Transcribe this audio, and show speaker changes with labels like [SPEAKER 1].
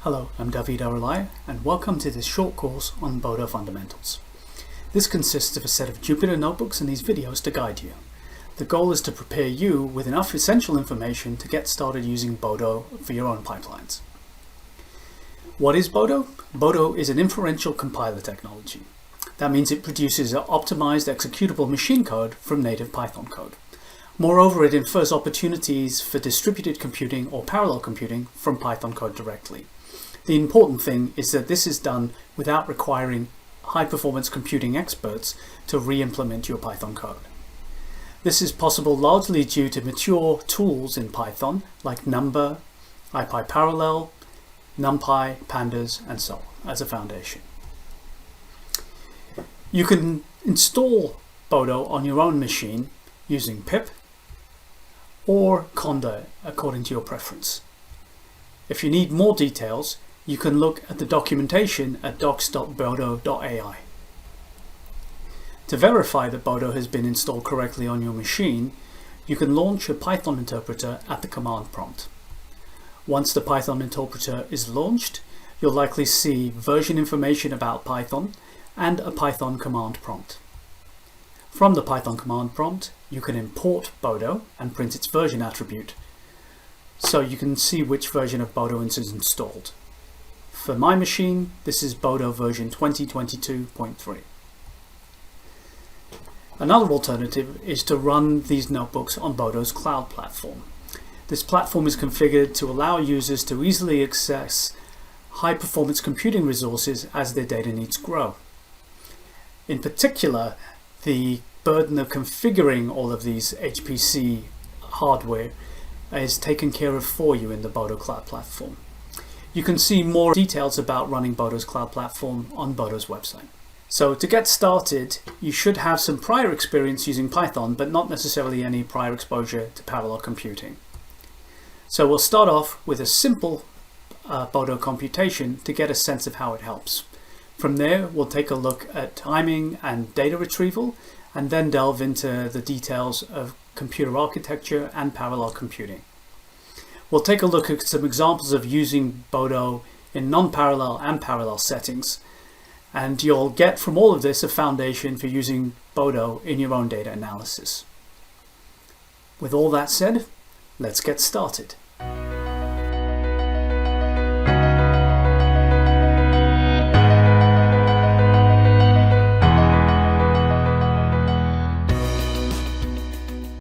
[SPEAKER 1] Hello, I'm Dhavide Aruliah and welcome to this short course on Bodo Fundamentals. This consists of a set of Jupyter notebooks and these videos to guide you. The goal is to prepare you with enough essential information to get started using Bodo for your own pipelines. What is Bodo? Bodo is an inferential compiler technology. That means it produces optimized executable machine code from native Python code. Moreover, it infers opportunities for distributed computing or parallel computing from Python code directly. The important thing is that this is done without requiring high-performance computing experts to re-implement your Python code. This is possible largely due to mature tools in Python like NumPy, IPyParallel, NumPy, Pandas, and so on as a foundation. You can install Bodo on your own machine using pip or conda according to your preference. If you need more details, you can look at the documentation at docs.bodo.ai. To verify that Bodo has been installed correctly on your machine, you can launch a Python interpreter at the command prompt. Once the Python interpreter is launched, you'll likely see version information about Python and a Python command prompt. From the Python command prompt, you can import Bodo and print its version attribute, so you can see which version of Bodo is installed. For my machine, this is Bodo version 2022.3. Another alternative is to run these notebooks on Bodo's cloud platform. This platform is configured to allow users to easily access high-performance computing resources as their data needs grow. In particular, the burden of configuring all of these HPC hardware is taken care of for you in the Bodo Cloud Platform. You can see more details about running Bodo's Cloud Platform on Bodo's website. So to get started, you should have some prior experience using Python, but not necessarily any prior exposure to parallel computing. So we'll start off with a simple Bodo computation to get a sense of how it helps. From there, we'll take a look at timing and data retrieval, and then delve into the details of computer architecture and parallel computing. We'll take a look at some examples of using Bodo in non-parallel and parallel settings, and you'll get from all of this a foundation for using Bodo in your own data analysis. With all that said, let's get started.